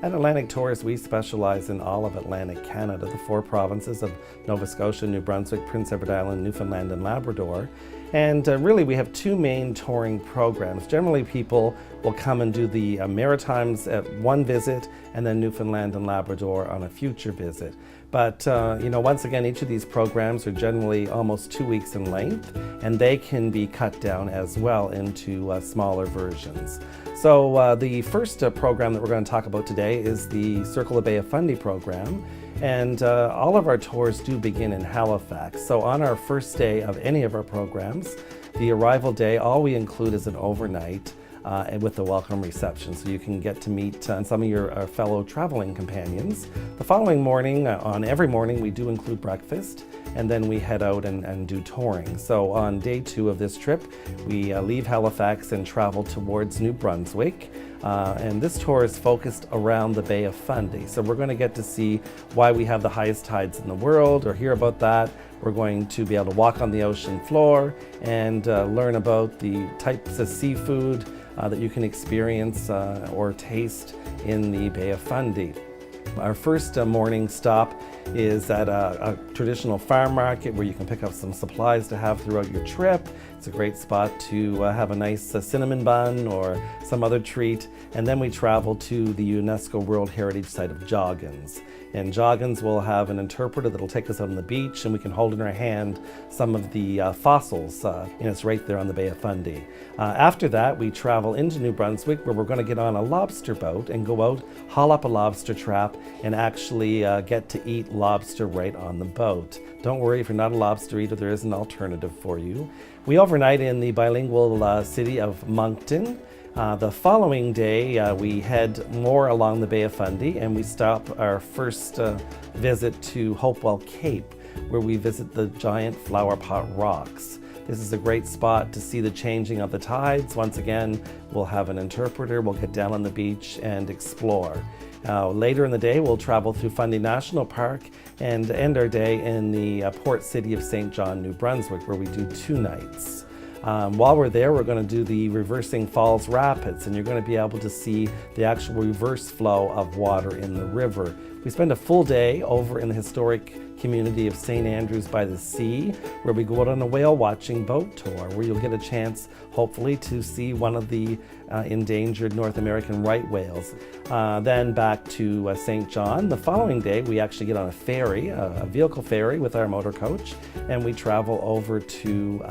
At Atlantic Tours, we specialize in all of Atlantic Canada, the 4 provinces of Nova Scotia, New Brunswick, Prince Edward Island, Newfoundland, and Labrador. And really, we have 2 main touring programs. Generally, people will come and do the Maritimes at one visit, and then Newfoundland and Labrador on a future visit. But once again, each of these programs are generally almost 2 weeks in length, and they can be cut down as well into smaller versions. So the first program that we're going to talk about today is the Circle the Bay of Fundy program. And all of our tours do begin in Halifax. So on our first day of any of our programs, the arrival day, all we include is an overnight and with the welcome reception, so you can get to meet some of your fellow traveling companions. The following morning, on every morning, we do include breakfast, and then we head out and do touring. So on day 2 of this trip, we leave Halifax and travel towards New Brunswick. And this tour is focused around the Bay of Fundy. So we're going to get to see why we have the highest tides in the world, or hear about that. We're going to be able to walk on the ocean floor and learn about the types of seafood that you can experience or taste in the Bay of Fundy. Our first morning stop is at a traditional farm market where you can pick up some supplies to have throughout your trip. It's a great spot to have a nice cinnamon bun or some other treat. And then we travel to the UNESCO World Heritage Site of Joggins. And Joggins will have an interpreter that'll take us out on the beach, and we can hold in our hand some of the fossils, and it's right there on the Bay of Fundy. After that, we travel into New Brunswick, where we're going to get on a lobster boat and go out, haul up a lobster trap, and actually get to eat lobster right on the boat. Don't worry, if you're not a lobster eater, there is an alternative for you. We overnight in the bilingual city of Moncton. The following day, we head more along the Bay of Fundy, and we stop our first visit to Hopewell Cape, where we visit the giant flower pot rocks. This is a great spot to see the changing of the tides. Once again, we'll have an interpreter, we'll get down on the beach and explore. Later in the day, we'll travel through Fundy National Park and end our day in the port city of St. John, New Brunswick, where we do 2 nights. While we're there, we're going to do the Reversing Falls Rapids, and you're going to be able to see the actual reverse flow of water in the river. We spend a full day over in the historic community of St. Andrews by the Sea, where we go out on a whale watching boat tour, where you'll get a chance, hopefully, to see one of the endangered North American right whales. Then back to St. John. The following day, we actually get on a ferry, a vehicle ferry with our motor coach, and we travel over to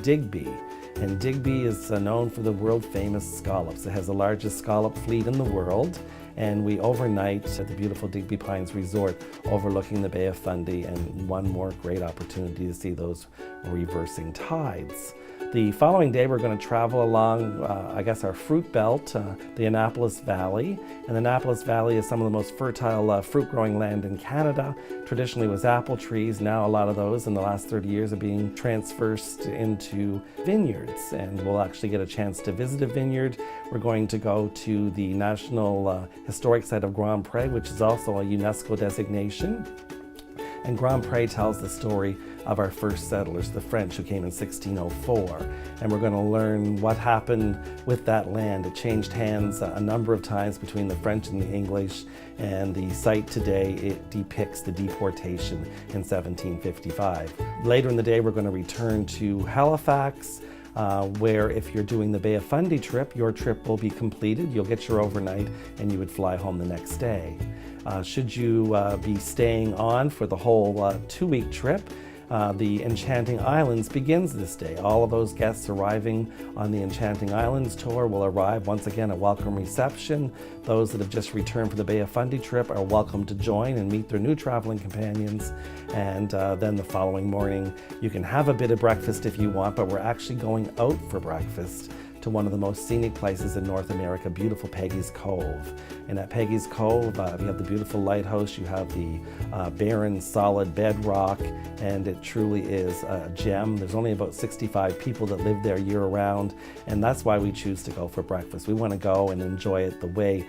Digby. And Digby is known for the world-famous scallops. It has the largest scallop fleet in the world. And we overnight at the beautiful Digby Pines Resort overlooking the Bay of Fundy, and one more great opportunity to see those reversing tides. The following day, we're going to travel along, our fruit belt, the Annapolis Valley. And the Annapolis Valley is some of the most fertile fruit-growing land in Canada. Traditionally was apple trees. Now a lot of those in the last 30 years are being transferred into vineyards. And we'll actually get a chance to visit a vineyard. We're going to go to the National Historic Site of Grand Pre, which is also a UNESCO designation. And Grand Pre tells the story of our first settlers, the French, who came in 1604. And we're going to learn what happened with that land. It changed hands a number of times between the French and the English, and the site today, it depicts the deportation in 1755. Later in the day, we're going to return to Halifax, where if you're doing the Bay of Fundy trip, your trip will be completed. You'll get your overnight, and you would fly home the next day. Should you be staying on for the whole 2-week trip, the Enchanting Islands begins this day. All of those guests arriving on the Enchanting Islands tour will arrive once again at welcome reception. Those that have just returned for the Bay of Fundy trip are welcome to join and meet their new traveling companions. And then the following morning, you can have a bit of breakfast if you want, but we're actually going out for breakfast to one of the most scenic places in North America, beautiful Peggy's Cove. And at Peggy's Cove, you have the beautiful lighthouse, you have the barren, solid bedrock, and it truly is a gem. There's only about 65 people that live there year-round, and that's why we choose to go for breakfast. We want to go and enjoy it the way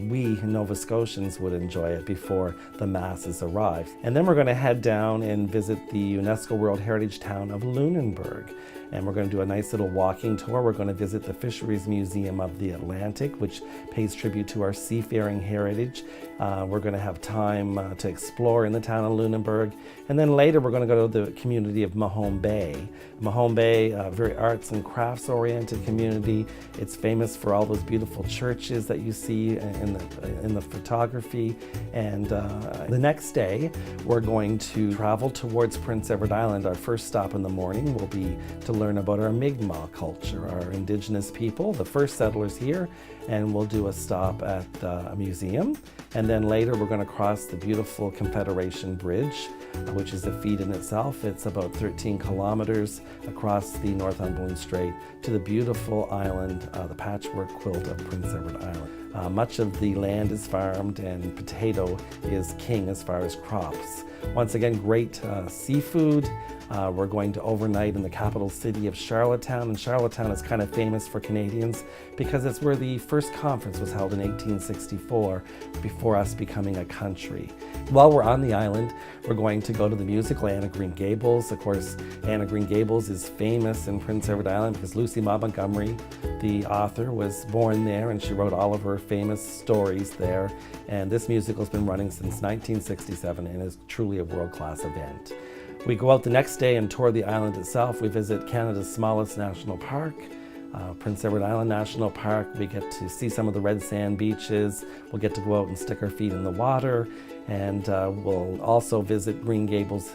we Nova Scotians would enjoy it before the masses arrive. And then we're going to head down and visit the UNESCO World Heritage town of Lunenburg. and we're going to do a nice little walking tour. We're going to visit the Fisheries Museum of the Atlantic, which pays tribute to our seafaring heritage. We're going to have time to explore in the town of Lunenburg, and then later we're going to go to the community of Mahone Bay. Mahone Bay, a very arts and crafts oriented community. It's famous for all those beautiful churches that you see in the photography. And the next day we're going to travel towards Prince Edward Island. Our first stop in the morning will be to learn about our Mi'kmaq culture, our indigenous people, the first settlers here, and we'll do a stop at a museum. And then later we're going to cross the beautiful Confederation Bridge, which is a feat in itself. It's about 13 kilometers across the Northumberland Strait to the beautiful island, the patchwork quilt of Prince Edward Island. Much of the land is farmed, and potato is king as far as crops. Once again, great seafood. We're going to overnight in the capital city of Charlottetown, and Charlottetown is kind of famous for Canadians because it's where the first conference was held in 1864 before us becoming a country. While we're on the island, we're going to go to the musical Anne of Green Gables. Of course, Anne of Green Gables is famous in Prince Edward Island because Lucy Maud Montgomery, the author, was born there, and she wrote all of her famous stories there. And this musical has been running since 1967 and is truly a world-class event. We go out the next day and tour the island itself. We visit Canada's smallest national park, Prince Edward Island National Park. We get to see some of the red sand beaches. We'll get to go out and stick our feet in the water. And we'll also visit Green Gables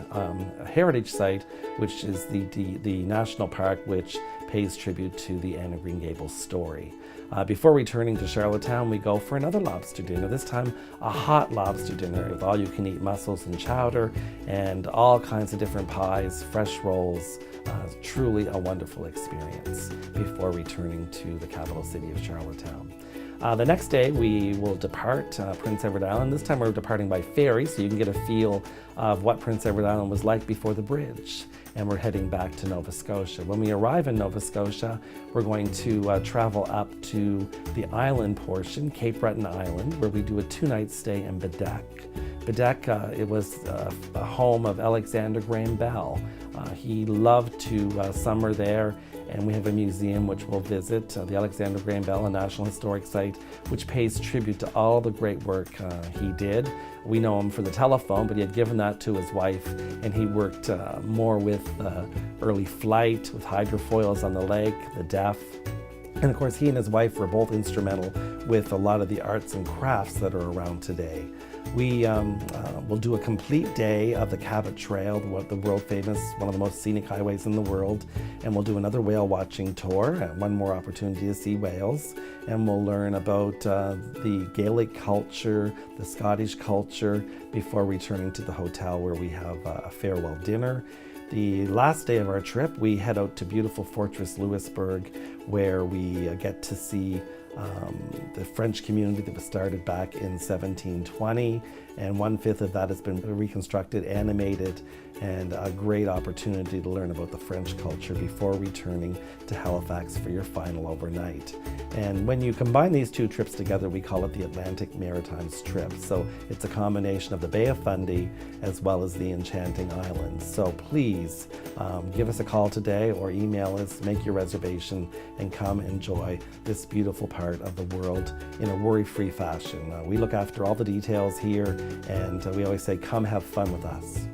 Heritage Site, which is the national park which pays tribute to the Anne of Green Gables story. Before returning to Charlottetown, we go for another lobster dinner, this time a hot lobster dinner with all-you-can-eat mussels and chowder and all kinds of different pies, fresh rolls. Truly a wonderful experience before returning to the capital city of Charlottetown. The next day we will depart Prince Edward Island. This time we're departing by ferry, so you can get a feel of what Prince Edward Island was like before the bridge. And we're heading back to Nova Scotia. When we arrive in Nova Scotia, we're going to travel up to the island portion, Cape Breton Island, where we do a 2-night stay in Bedeque. Bedeque, it was a home of Alexander Graham Bell. He loved to summer there, and we have a museum which we'll visit, the Alexander Graham Bell, a National Historic Site, which pays tribute to all the great work he did. We know him for the telephone, but he had given that to his wife, and he worked more with early flight, with hydrofoils on the lake, the deaf. And of course, he and his wife were both instrumental with a lot of the arts and crafts that are around today. We will do a complete day of the Cabot Trail, the world famous, one of the most scenic highways in the world, and we'll do another whale watching tour, one more opportunity to see whales, and we'll learn about the Gaelic culture, the Scottish culture, before returning to the hotel where we have a farewell dinner. The last day of our trip, we head out to beautiful Fortress Louisbourg, where we get to see the French community that was started back in 1720, and 1/5 of that has been reconstructed, animated, and a great opportunity to learn about the French culture before returning to Halifax for your final overnight. And when you combine these two trips together, we call it the Atlantic Maritimes trip. So it's a combination of the Bay of Fundy as well as the enchanting islands. So please give us a call today or email us, make your reservation, and come enjoy this beautiful part of the world in a worry-free fashion. We look after all the details here, and we always say, come have fun with us.